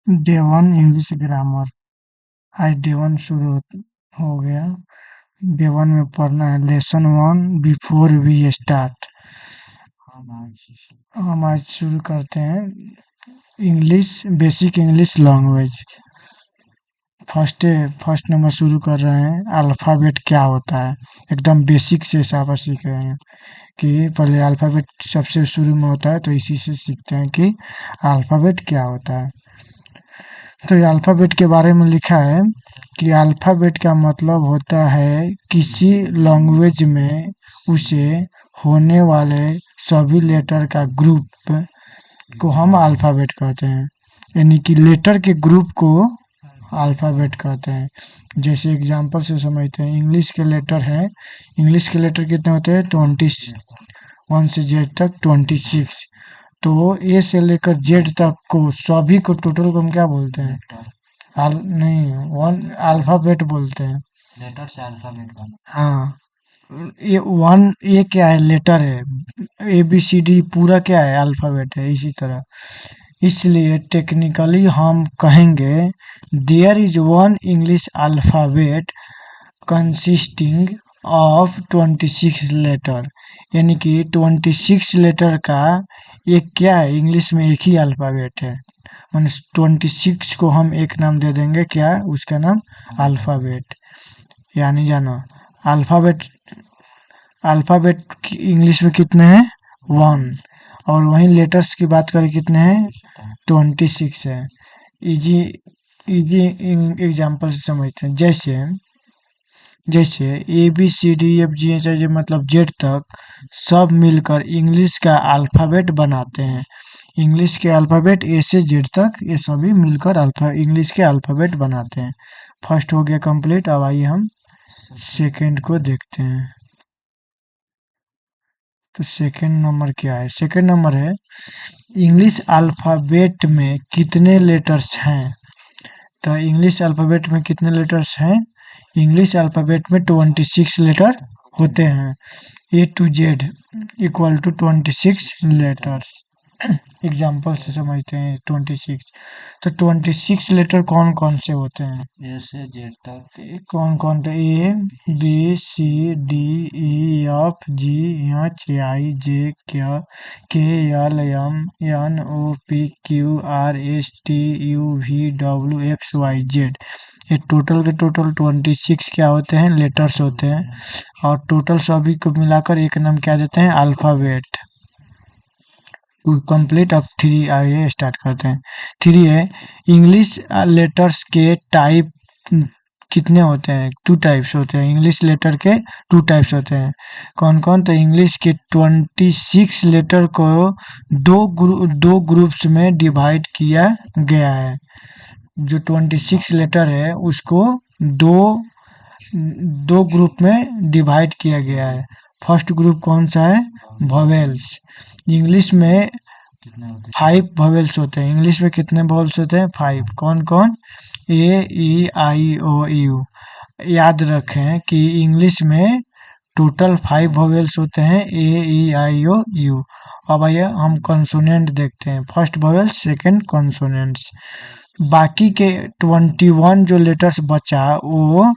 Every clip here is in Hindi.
Day one English grammar. आज डे वन शुरू हो गया। डे वन में पढ़ना है lesson one before we start. हम आज शुरू करते हैं English basic English language. First number शुरू कर रहे हैं अल्फ़ाबेट क्या होता है। एकदम बेसिक से साफा सीख रहे हैं कि पहले अल्फ़ाबेट सबसे शुरू में होता है, तो इसी से सीखते हैं कि अल्फ़ाबेट क्या होता है। तो ये अल्फ़ाबेट के बारे में लिखा है कि अल्फ़ाबेट का मतलब होता है किसी लैंग्वेज में उसे होने वाले सभी लेटर का ग्रुप को हम अल्फ़ाबेट कहते हैं। यानी कि लेटर के ग्रुप को अल्फ़ाबेट कहते हैं। जैसे एग्जांपल से समझते हैं, इंग्लिश के लेटर हैं। इंग्लिश के लेटर कितने होते हैं? 1 से जेड तक 26। तो ए से लेकर जेड तक को सभी को टोटल को हम क्या बोलते हैं? नहीं, वन अल्फाबेट बोलते हैं। लेटर से अल्फाबेट बना। हाँ, ये वन ए क्या है? लेटर है। ए बी सी डी पूरा क्या है? अल्फाबेट है। इसी तरह इसलिए टेक्निकली हम कहेंगे there is one English alphabet consisting of 26 letter. यानी कि 26 लेटर का एक क्या है? इंग्लिश में एक ही अल्फाबेट है। माने 26 को हम एक नाम दे देंगे, क्या? उसका नाम अल्फाबेट। यानी जानो अल्फाबेट अल्फाबेट इंग्लिश में कितने हैं? 1। और वहीं लेटर्स की बात करें कितने हैं? 26 है। इजी इजी एग्जांपल से समझते हैं। जैसे जैसे A B C D F G H I J मतलब जेड तक सब मिलकर इंग्लिश का अल्फ़ाबेट बनाते हैं। इंग्लिश के अल्फ़ाबेट ए से जेड तक ये सभी मिलकर इंग्लिश के अल्फ़ाबेट बनाते हैं। फर्स्ट हो गया कंप्लीट। अब आइए हम सेकंड को देखते हैं। तो सेकंड नंबर क्या है? सेकंड नंबर है इंग्लिश अल्फ़ाबेट में कितने लेटर्स हैं। तो इंग्लिश अल्फ़ाबेट में कितने लेटर्स हैं? इंग्लिश अल्फ़ाबेट में 26 लेटर होते हैं। A to Z equal to 26 letters. Example से समझते हैं 26। तो 26 लेटर कौन कौन से होते हैं? ए से जेड तक। कौन कौन थे? A B C D E F G H I J K L M N O P Q R S T U V W X Y Z. ये टोटल के टोटल 26 क्या होते हैं? लेटर्स होते हैं। और टोटल सभी को मिलाकर एक नाम क्या देते हैं? अल्फ़ाबेट। कंप्लीट। अब थ्री आइए स्टार्ट करते हैं। थ्री है इंग्लिश लेटर्स के टाइप कितने होते हैं? 2 टाइप्स होते हैं। इंग्लिश लेटर के 2 टाइप्स होते हैं। कौन कौन? तो इंग्लिश के 26 लेटर को दो ग्रुप्स में डिवाइड किया गया है। जो 26 लेटर है उसको दो दो ग्रुप में डिवाइड किया गया है। फर्स्ट ग्रुप कौन सा है? वोवेल्स। इंग्लिश में कितने होते हैं? 5 वोवेल्स होते हैं। इंग्लिश में कितने वोवेल्स होते हैं? 5। कौन कौन? ए ई आई ओ यू। याद रखें कि इंग्लिश में टोटल 5 वोवेल्स होते हैं, ए ई आई ओ यू। अब आइए हम कॉन्सोनेंट देखते हैं। First vowel, second consonants. बाकी के 21 जो लेटर्स बचा वो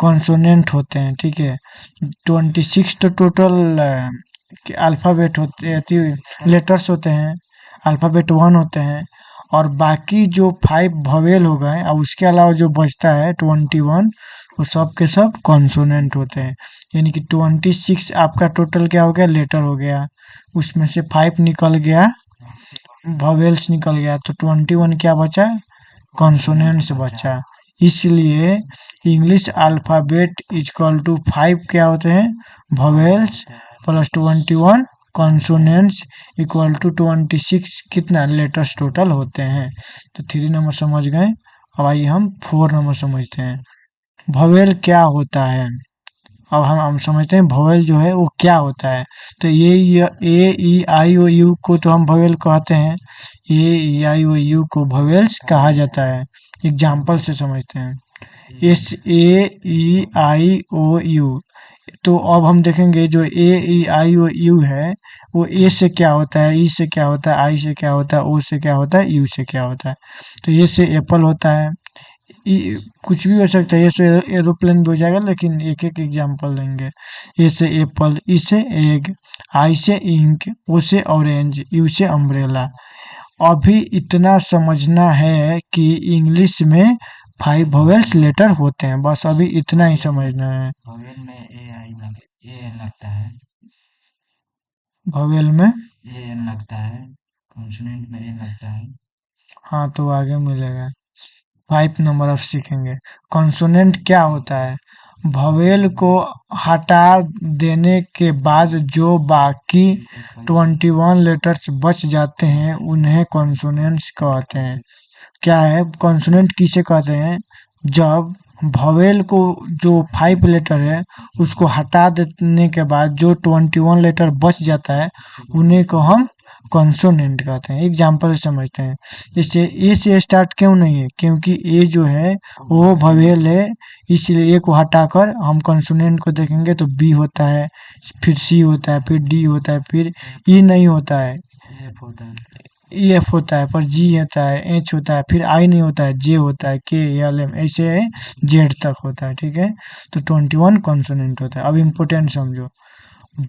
कॉन्सोनेंट होते हैं। ठीक है। 26 तो टोटल अल्फ़ाबेट होते लेटर्स होते हैं। अल्फ़ाबेट 1 होते हैं। और बाकी जो 5 वोवेल हो गए और उसके अलावा जो बचता है 21, वो सब के सब कॉन्सोनेंट होते हैं। यानी कि 26 आपका टोटल क्या हो गया? लेटर हो गया। उसमें से 5 निकल गया, वोवेल्स निकल गया, तो 21 क्या बचा? कॉन्सोनेंट्स बचा। इसलिए इंग्लिश अल्फ़ाबेट इक्वल टू 5 क्या होते हैं? Vowels plus 21 consonants equal to 26 कितना लेटर्स टोटल होते हैं। तो 3 नंबर समझ गए। अब आइए हम 4 नंबर समझते हैं। वोवेल क्या होता है? अब हम समझते हैं वोवेल जो है वो क्या होता है। तो ये ए ई आई ओ यू को तो हम वोवेल कहते हैं। ए ई आई ओ यू को वोवेल्स कहा जाता है। एग्जाम्पल से समझते हैं। SAEIOU। तो अब हम देखेंगे जो AEIOU है वो ए से क्या होता है, ई से क्या होता है, आई से क्या होता है, ओ से क्या होता है, यू से क्या होता है। तो ए से एप्पल होता है, कुछ भी हो सकता है, ये से एरोप्लेन भी हो जाएगा, लेकिन एक एक एग्जांपल देंगे। ए से एप्पल, ई से एग, आई से इंक, ओ से ऑरेंज, यू से अम्ब्रेला। अभी इतना समझना है कि इंग्लिश में 5 वोवेल्स लेटर होते हैं, बस अभी इतना ही समझना है। वोवेल में ए एन लगता है, वोवेल में ए एन लगता है, कॉन्सोनेंट में एन लगता है। हाँ तो आगे मिलेगा। 5 नंबर ऑफ सीखेंगे। कॉन्सोनेंट क्या होता है? वोवेल को हटा देने के बाद जो बाकी 21 लेटर्स बच जाते हैं उन्हें कॉन्सोनेंट्स कहते हैं। क्या है कॉन्सोनेंट, किसे कहते हैं? जब वोवेल को जो 5 लेटर है उसको हटा देने के बाद जो 21 लेटर बच जाता है उन्हें को हम कॉन्सोनेंट कहते हैं। एग्जाम्पल समझते हैं। जैसे ए से स्टार्ट क्यों नहीं है? क्योंकि ए जो है वो वोवेल है, इसलिए ए को हटाकर हम कॉन्सोनेंट को देखेंगे तो बी होता है, फिर सी होता है, फिर डी होता है, फिर ई नहीं होता है, एफ होता है, ई एफ होता है, पर जी होता है, एच होता है, फिर आई नहीं होता है, जे होता है, के एल एम, ऐसे जेड तक होता है। ठीक है, तो 21 कॉन्सोनेंट होता है। अब इम्पोर्टेंट समझो,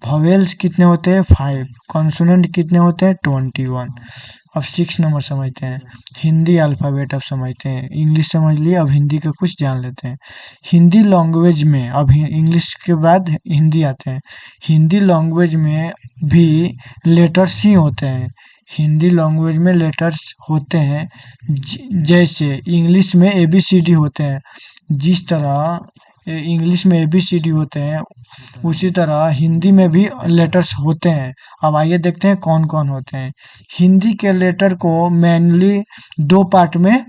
वोवेल्स कितने होते हैं? 5। कॉन्सोनेंट कितने होते हैं? 21। अब 6 नंबर समझते हैं, हिंदी अल्फ़ाबेट। अब समझते हैं, इंग्लिश समझ लिए, अब हिंदी का कुछ जान लेते हैं। हिंदी लैंग्वेज में, अब इंग्लिश के बाद हिंदी आते हैं। हिंदी लैंग्वेज में भी लेटर्स ही होते हैं। हिंदी लैंग्वेज में लेटर्स होते हैं, जैसे इंग्लिश में ABCD होते हैं। जिस तरह इंग्लिश में ABCD होते हैं उसी तरह हिंदी में भी लेटर्स होते हैं। अब आइए देखते हैं कौन कौन होते हैं। हिंदी के लेटर को मेनली 2 पार्ट में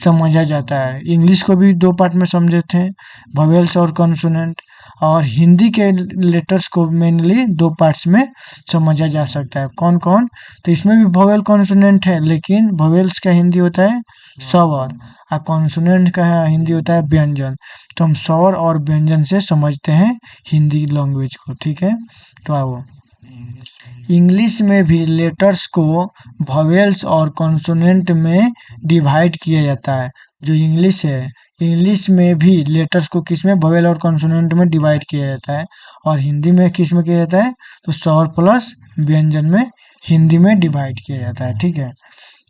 समझा जाता है। इंग्लिश को भी 2 पार्ट में समझे थे, वोवेल्स और कॉन्सोनेंट। और हिंदी के लेटर्स को मेनली 2 पार्ट्स में समझा जा सकता है। कौन कौन? तो इसमें भी वोवेल कॉन्सोनेंट है, लेकिन वोवेल्स का हिंदी होता है स्वर और कॉन्सोनेंट का हिंदी होता है व्यंजन। तो हम स्वर और व्यंजन से समझते हैं हिंदी लैंग्वेज को। ठीक है, तो आओ, इंग्लिश में भी लेटर्स को वोवेल्स और कॉन्सोनेंट में डिवाइड किया जाता है। जो इंग्लिश है, इंग्लिश में भी लेटर्स को किस में? वोवेल और कॉन्सोनेंट में डिवाइड किया जाता है। और हिंदी में किस में किया जाता है? तो स्वर प्लस व्यंजन में हिंदी में डिवाइड किया जाता है। ठीक है,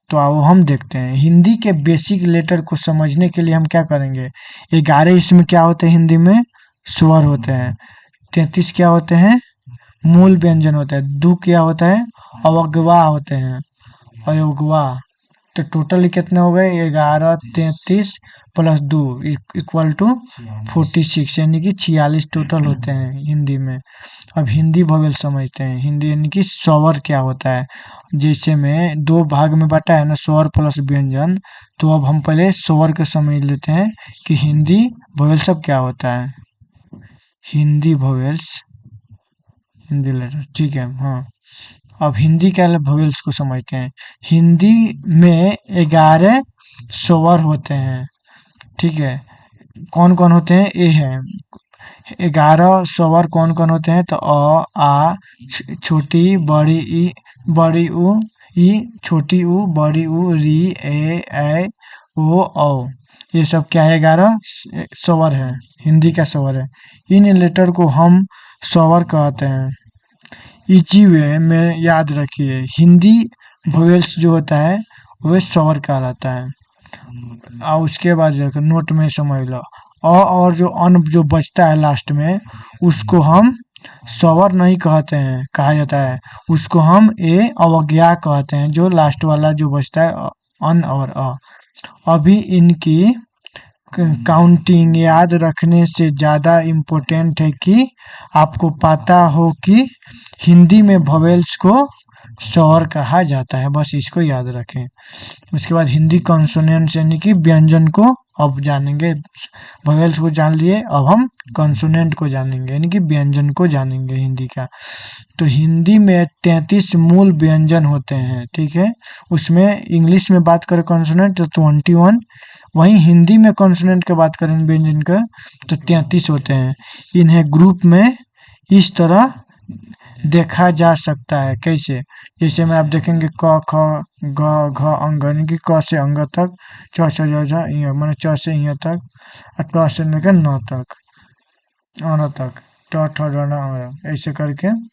तो आओ हम देखते हैं। हिंदी के बेसिक लेटर को समझने के लिए हम क्या करेंगे? 11 इसमें क्या होते हैं? हिंदी में स्वर होते हैं। 33 क्या होते हैं? मूल व्यंजन होता है। दो क्या होता है? अवगवा होते हैं, अयोगवा। तो टोटल कितने हो गए? 11, 33 प्लस 2 इक्वल टू 46, यानी कि 46 टोटल होते हैं हिंदी में। अब हिंदी वोवेल समझते हैं। हिंदी यानी कि स्वर क्या होता है? जैसे में 2 भाग में बांटा है ना, स्वर प्लस व्यंजन। तो अब हम पहले स्वर को समझ लेते हैं कि हिंदी वोवेल सब क्या होता है। हिंदी वोवेल्स, हिंदी लेटर, ठीक है। हाँ, अब हिंदी के वोवेल्स को समझते हैं। हिंदी में 11 स्वर होते हैं। ठीक है, कौन कौन होते हैं? ए है 11 स्वर। कौन कौन होते हैं? तो अ, आ, छोटी बड़ी ई, बड़ी ऊ, ई, छोटी ऊ, बड़ी ऊ, री, ए, ओ, औ। ये सब क्या है? 11 स्वर है, हिंदी का स्वर है। इन लेटर को हम स्वर कहते हैं। इजी वे में याद रखिए, हिंदी वोवेल्स जो होता है वह स्वर कहलाता है। और उसके बाद देखो नोट में समझ लो, और जो अन जो बचता है लास्ट में उसको हम स्वर नहीं कहते हैं, कहा जाता है उसको हम अवज्ञा कहते हैं। जो लास्ट वाला जो बचता है अन और अ। अभी इनकी काउंटिंग याद रखने से ज़्यादा इम्पोर्टेंट है कि आपको पता हो कि हिंदी में वोवेल्स को स्वर कहा जाता है। बस इसको याद रखें। उसके बाद हिंदी कॉन्सोनेंट्स यानी कि व्यंजन को अब जानेंगे, वोवेल्स को जान लिए, अब हम कॉन्सोनेंट को जानेंगे, यानी कि व्यंजन को जानेंगे हिंदी का। तो हिंदी में 33 मूल व्यंजन होते हैं, ठीक है। उसमें इंग्लिश में बात करें कॉन्सोनेंट तो 21, वहीं हिंदी में कॉन्सोनेंट की बात करें व्यंजन का तो 33 होते हैं। इन्हें ग्रुप में इस तरह देखा जा सकता है, कैसे? जैसे में आप देखेंगे क ख ग घ अंग, यानी कि क से अंग तक, च छ ज झ ञ माने च से ञ तक, और ट से लेकर न तक, अ तक, ट ठ ड ढ अ, ऐसे करके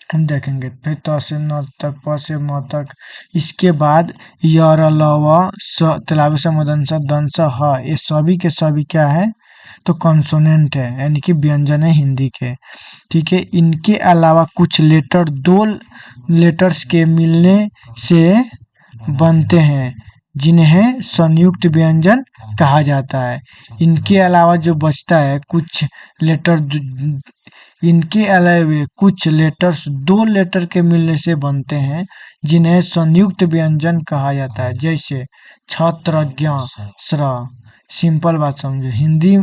हम देखेंगे। फिर त से न तक, प से म तक, इसके बाद य र ल व स तालव्य स मूर्धन्य ष दंत स ह, ये सभी के सभी क्या है? तो कॉन्सोनेंट है, यानी कि व्यंजन है हिंदी के, ठीक है। इनके अलावा कुछ लेटर दो लेटर्स के मिलने से बनते हैं, जिन्हें संयुक्त व्यंजन कहा जाता है। इनके अलावा जो बचता है कुछ लेटर, इनके अलावा कुछ लेटर्स दो लेटर के मिलने से बनते हैं, जिन्हें संयुक्त व्यंजन कहा जाता है, जैसे छत्र, ज्ञ, स्र। सिंपल बात समझो, हिंदी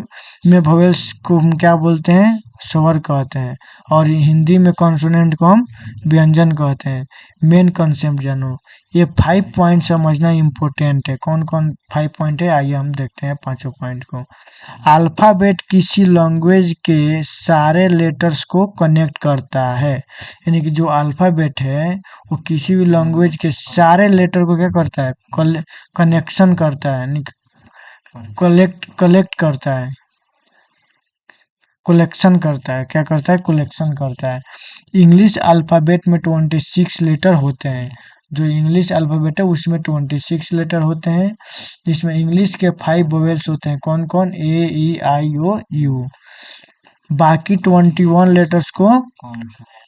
में वोवेल्स को हम क्या बोलते हैं? स्वर कहते हैं, और हिंदी में कॉन्सोनेंट को हम व्यंजन कहते हैं। मेन कंसेप्ट जानो, ये 5 पॉइंट समझना इम्पोर्टेंट है। कौन कौन 5 पॉइंट है, आइए हम देखते हैं पांचों पॉइंट को। अल्फाबेट किसी लैंग्वेज के सारे लेटर्स को कनेक्ट करता है, यानी कि जो अल्फाबेट है वो किसी भी लैंग्वेज के सारे लेटर को क्या करता है? कनेक्शन करता है, यानी कलेक्ट करता है, कलेक्शन करता है। क्या करता है? कलेक्शन करता है। इंग्लिश अल्फ़ाबेट में 26 लेटर होते हैं। जो इंग्लिश अल्फ़ाबेट है उसमें 26 लेटर होते हैं, जिसमें इंग्लिश के 5 वोवेल्स होते हैं। कौन कौन? ए, ई, आई, ओ, यू। बाकी 21 लेटर्स को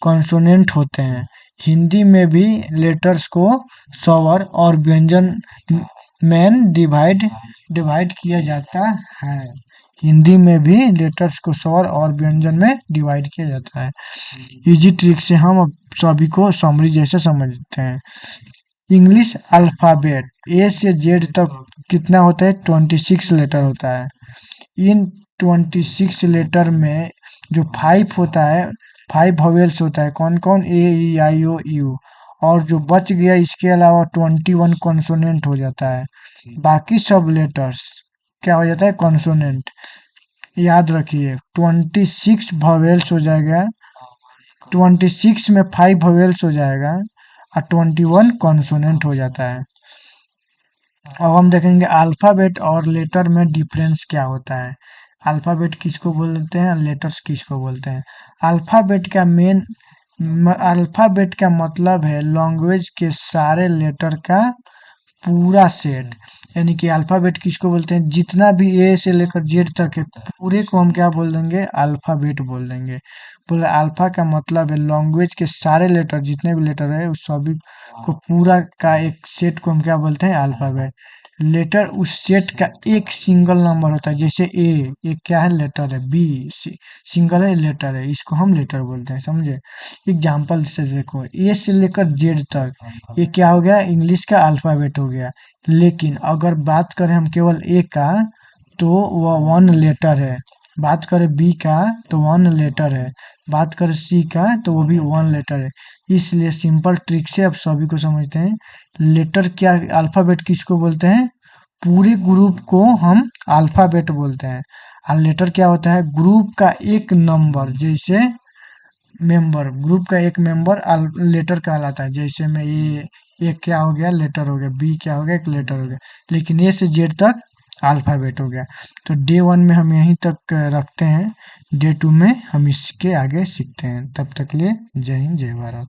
कॉन्सोनेंट होते हैं। हिंदी में भी लेटर्स को स्वर और व्यंजन में डिवाइड किया जाता है। हिंदी में भी लेटर्स को स्वर और व्यंजन में डिवाइड किया जाता है। इजी ट्रिक से हम अब सभी को समरी जैसे समझते हैं। इंग्लिश अल्फाबेट ए से जेड तक कितना होता है? 26 लेटर होता है। इन 26 लेटर में जो 5 होता है, 5 वोवेल्स होता है। कौन कौन? ए, ई, आई, ओ, यू। और जो बच गया इसके अलावा 21 कॉन्सोनेंट हो जाता है। बाकी सब लेटर्स क्या हो जाता है? कॉन्सोनेंट। याद रखिए 26 वोवेल्स हो जाएगा, 26 में 5 वोवेल्स हो जाएगा और 21 कॉन्सोनेंट हो जाता है। अब हम देखेंगे अल्फाबेट और लेटर में डिफरेंस क्या होता है। अल्फाबेट किसको बोलते हैं, लेटर्स किसको बोलते हैं? अल्फाबेट का मतलब है लैंग्वेज के सारे लेटर का पूरा सेट, यानी कि अल्फाबेट किसको बोलते हैं? जितना भी ए से लेकर जेड तक है पूरे को हम क्या बोल देंगे? अल्फाबेट बोल देंगे। बोले अल्फा का मतलब है लैंग्वेज के सारे लेटर, जितने भी लेटर है उस सभी को पूरा का एक सेट को हम क्या बोलते हैं? अल्फाबेट। लेटर उस सेट का एक सिंगल नंबर होता है, जैसे ए क्या है? लेटर है। बी सिंगल है, लेटर है, इसको हम लेटर बोलते हैं, समझे? एग्जाम्पल से देखो, ए से लेकर जेड तक, ये क्या हो गया? इंग्लिश का अल्फाबेट हो गया। लेकिन अगर बात करें हम केवल ए का तो वह 1 लेटर है, बात करें बी का तो 1 लेटर है, बात करें सी का तो वो भी 1 लेटर है। इसलिए सिंपल ट्रिक से अब सभी को समझते हैं, लेटर क्या, अल्फाबेट किसको बोलते हैं? पूरे ग्रुप को हम अल्फाबेट बोलते हैं। और लेटर क्या होता है? ग्रुप का एक नंबर, जैसे मेंबर, ग्रुप का एक मेंबर लेटर कहलाता है। जैसे में ए क्या हो गया? लेटर हो गया। बी क्या हो गया? एक लेटर हो गया। लेकिन ए से जेड तक अल्फाबेट हो गया। तो डे 1 में हम यहीं तक रखते हैं, डे 2 में हम इसके आगे सीखते हैं। तब तक के लिए जय हिंद, जय भारत।